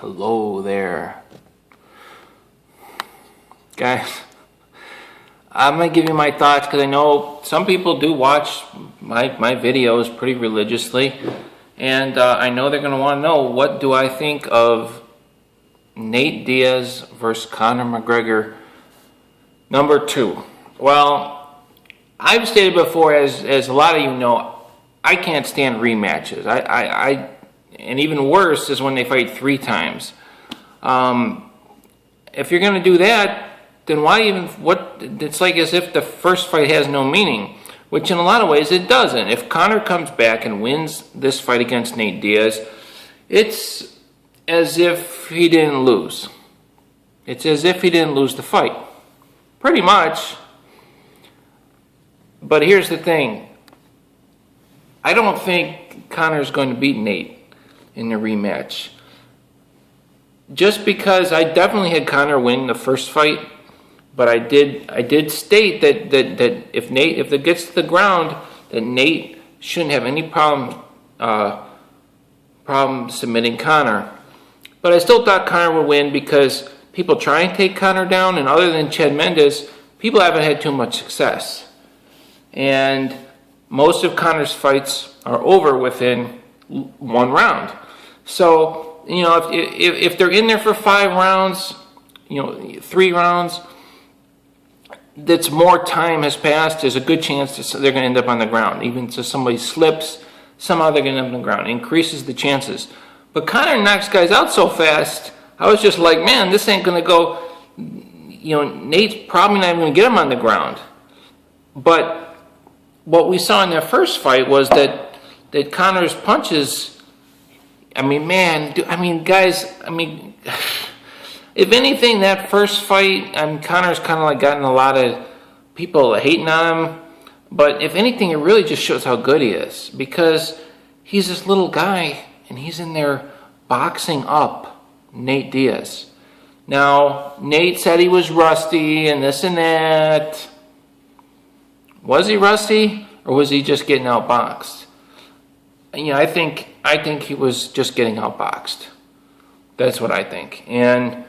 Hello there. Guys, I'm going to give you my thoughts because I know some people do watch my videos pretty religiously. And I know they're going to want to know, what do I think of Nate Diaz versus Conor McGregor number 2? Well, I've stated before, as a lot of you know, I can't stand rematches. And even worse is when they fight 3 times. If you're going to do that, then why even, it's like as if the first fight has no meaning, which in a lot of ways it doesn't. If Conor comes back and wins this fight against Nate Diaz, it's as if he didn't lose. It's as if he didn't lose the fight. Pretty much. But here's the thing. I don't think Conor's going to beat Nate in the rematch. Just because I definitely had Conor win the first fight, but I did state that if it gets to the ground, that Nate shouldn't have any problem submitting Conor. But I still thought Conor would win because people try and take Conor down, and other than Chad Mendes, people haven't had too much success. And most of Conor's fights are over within 1 round. So, you know, if they're in there for 5 rounds, 3 rounds, that's more time has passed, there's a good chance that they're going to end up on the ground. Even if somebody slips, somehow they're going to end up on the ground. It increases the chances. But Conor knocks guys out so fast, I was just like, man, this ain't going to go. Nate's probably not even going to get him on the ground. But what we saw in that first fight was that Conor's punches, guys, if anything, that first fight, Conor's kind of like gotten a lot of people hating on him. But if anything, it really just shows how good he is. Because he's this little guy, and he's in there boxing up Nate Diaz. Now, Nate said he was rusty and this and that. Was he rusty, or was he just getting outboxed? I think he was just getting outboxed. That's what I think. And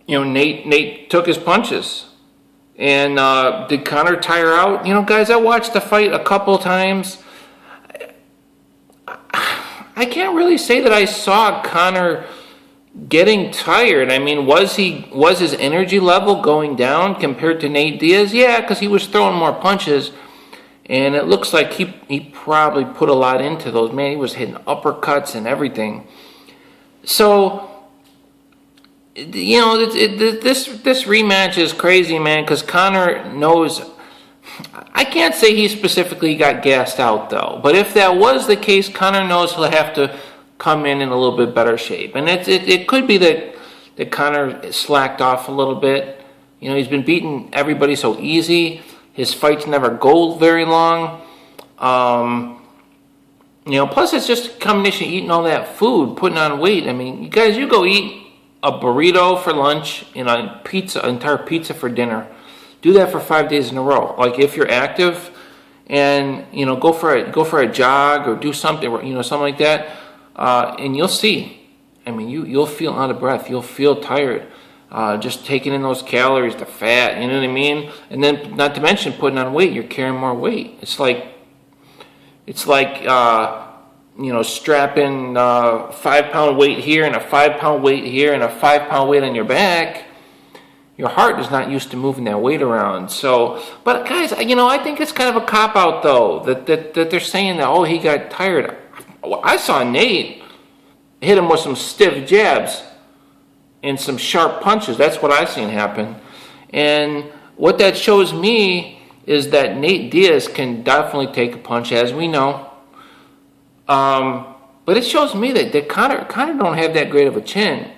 Nate took his punches. And did Conor tire out? Guys, I watched the fight a couple times. I can't really say that I saw Conor getting tired. Was his energy level going down compared to Nate Diaz? Yeah, because he was throwing more punches. And it looks like he probably put a lot into those. Man, he was hitting uppercuts and everything. So, this rematch is crazy, man, because Conor knows. I can't say he specifically got gassed out, though. But if that was the case, Conor knows he'll have to come in a little bit better shape. And it could be that Conor slacked off a little bit. He's been beating everybody so easy. His fights never go very long. Plus it's just a combination of eating all that food, putting on weight. You guys, you go eat a burrito for lunch and an entire pizza for dinner. Do that for 5 days in a row. Like if you're active, and go for a jog or do something, something like that, and you'll see. You'll feel out of breath. You'll feel tired. Just taking in those calories, the fat, you know what I mean? And then, not to mention putting on weight, you're carrying more weight. It's like strapping 5-pound weight here and a 5-pound weight here and a 5-pound weight on your back. Your heart is not used to moving that weight around. So, but guys, I think it's kind of a cop-out, though, that they're saying that, he got tired. I saw Nate hit him with some stiff jabs and some sharp punches. That's what I've seen happen. And what that shows me is that Nate Diaz can definitely take a punch, as we know. But it shows me that Conor don't have that great of a chin.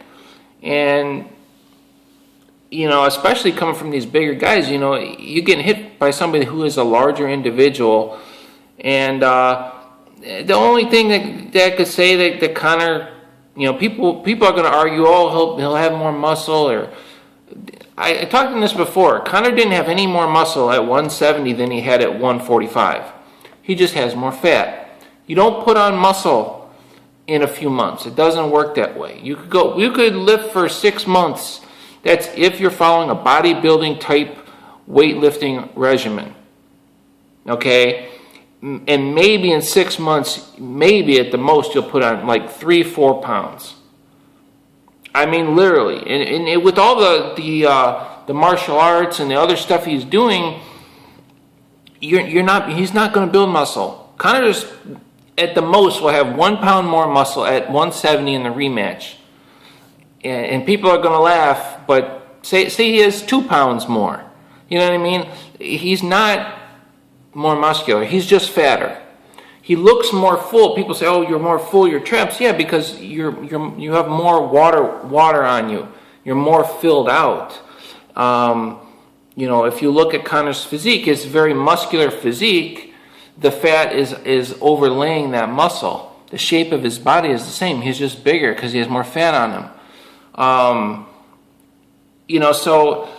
And, especially coming from these bigger guys, you're getting hit by somebody who is a larger individual. And the only thing that I could say that Conor, people are going to argue, he'll have more muscle. Or I talked in this before. Conor didn't have any more muscle at 170 than he had at 145. He just has more fat. You don't put on muscle in a few months. It doesn't work that way. You could lift for 6 months. That's if you're following a bodybuilding type weightlifting regimen. Okay? And maybe in 6 months, maybe at the most, you'll put on like 3-4 pounds. I mean, literally. And with all the martial arts and the other stuff he's doing, he's not going to build muscle. Conor just, at the most, will have 1 pound more muscle at 170 in the rematch. And people are going to laugh, but say he has 2 pounds more. You know what I mean? He's not more muscular. He's just fatter. He looks more full. People say, "Oh, you're more full. You're traps." Yeah, because you have more water on you. You're more filled out. If you look at Conor's physique, it's very muscular physique. The fat is overlaying that muscle. The shape of his body is the same. He's just bigger because he has more fat on him. So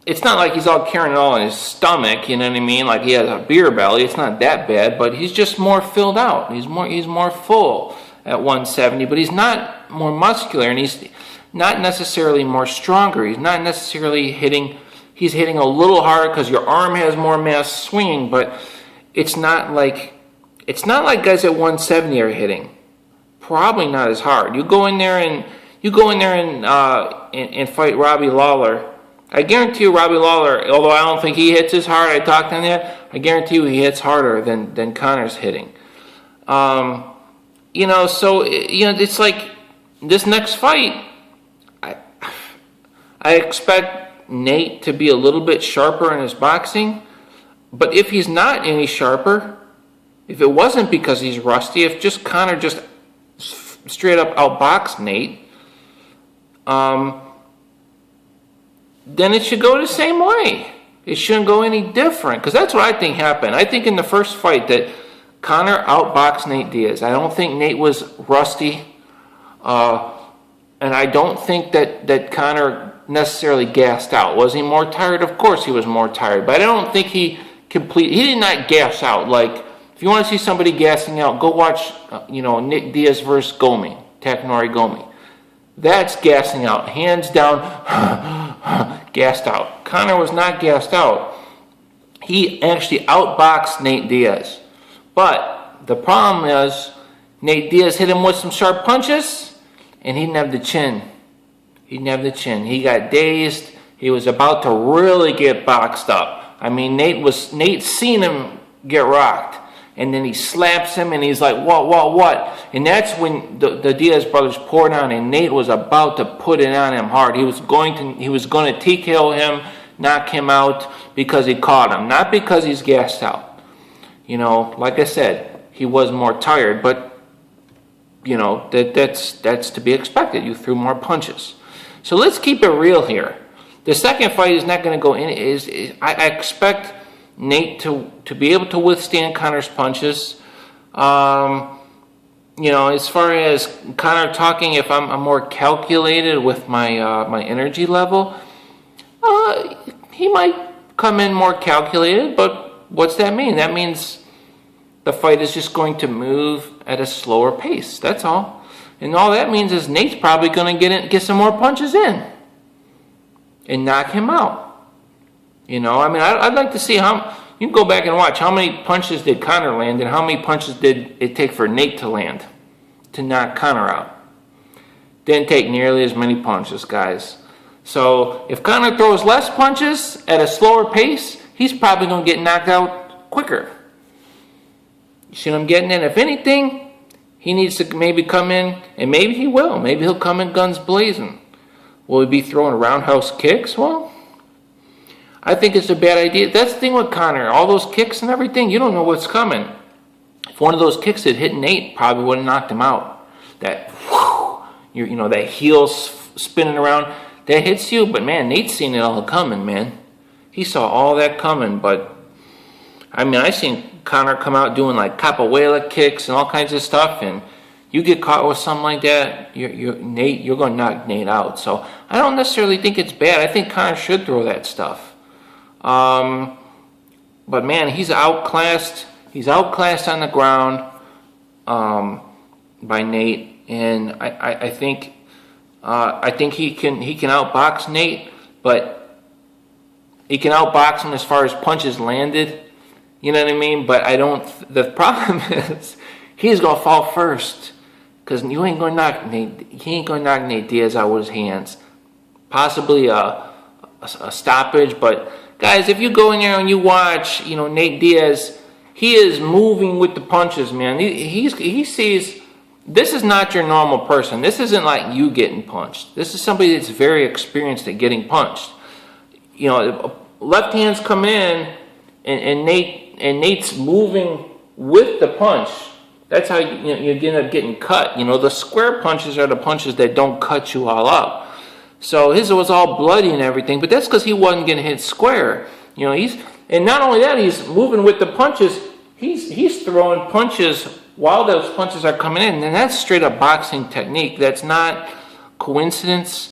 it's not like he's all carrying it all in his stomach, you know what I mean? Like he has a beer belly. It's not that bad, but he's just more filled out. He's more full at 170, but he's not more muscular, and he's not necessarily more stronger. He's not necessarily hitting. He's hitting a little harder because your arm has more mass swinging, but it's not like guys at 170 are hitting. Probably not as hard. You go in there and fight Robbie Lawler. I guarantee you, Robbie Lawler, although I don't think he hits as hard, I talked to him there, I guarantee you he hits harder than Conor's hitting. It's like this next fight, I expect Nate to be a little bit sharper in his boxing, but if he's not any sharper, if it wasn't because he's rusty, if just Conor just straight up outboxed Nate, then it should go the same way. It shouldn't go any different, because that's what I think happened. I think in the first fight that Conor outboxed Nate Diaz. I don't think Nate was rusty, and I don't think that Conor necessarily gassed out. Was he more tired? Of course he was more tired, but I don't think he did not gas out. Like, if you want to see somebody gassing out, go watch Nick Diaz versus Takanori Gomi. That's gassing out, hands down. Gassed out. Conor was not gassed out. He actually outboxed Nate Diaz. But the problem is, Nate Diaz hit him with some sharp punches, and he didn't have the chin. He didn't have the chin. He got dazed. He was about to really get boxed up. I mean, Nate seen him get rocked. And then he slaps him, and he's like, what? And that's when the Diaz brothers poured on, and Nate was about to put it on him hard. He was going to TKO him, knock him out because he caught him, not because he's gassed out. Like I said, he was more tired, but that's to be expected. You threw more punches. So let's keep it real here. The second fight is not going to go in. I expect Nate to be able to withstand Conor's punches. As far as Conor talking, if I'm more calculated with my energy level, he might come in more calculated, but what's that mean? That means the fight is just going to move at a slower pace. That's all. And all that means is Nate's probably going to get some more punches in and knock him out. I'd like to see how. You can go back and watch how many punches did Conor land and how many punches did it take for Nate to land to knock Conor out. Didn't take nearly as many punches, guys. So if Conor throws less punches at a slower pace, he's probably going to get knocked out quicker. You see what I'm getting at? If anything, he needs to maybe come in, and maybe he will. Maybe he'll come in guns blazing. Will he be throwing roundhouse kicks? Well, I think it's a bad idea. That's the thing with Conor. All those kicks and everything, you don't know what's coming. If one of those kicks had hit Nate, probably would have knocked him out. That, that heel spinning around, that hits you. But, man, Nate's seen it all coming, man. He saw all that coming. But, I seen Conor come out doing, like, capoeira kicks and all kinds of stuff. And you get caught with something like that, you're going to knock Nate out. So, I don't necessarily think it's bad. I think Conor should throw that stuff. But man, he's outclassed. He's outclassed on the ground. by Nate, and I think he can outbox Nate, but he can outbox him as far as punches landed. You know what I mean? But I don't. The problem is he's gonna fall first, because you ain't gonna knock Nate. He ain't gonna knock Nate Diaz out with his hands. Possibly a stoppage, but guys, if you go in there and you watch, Nate Diaz, he is moving with the punches, man. He sees this is not your normal person. This isn't like you getting punched. This is somebody that's very experienced at getting punched. Left hands come in, and Nate's moving with the punch. That's how you end up getting cut. The square punches are the punches that don't cut you all up. So his was all bloody and everything, but that's because he wasn't getting hit square. And not only that, he's moving with the punches. He's throwing punches while those punches are coming in, and that's straight up boxing technique. That's not coincidence.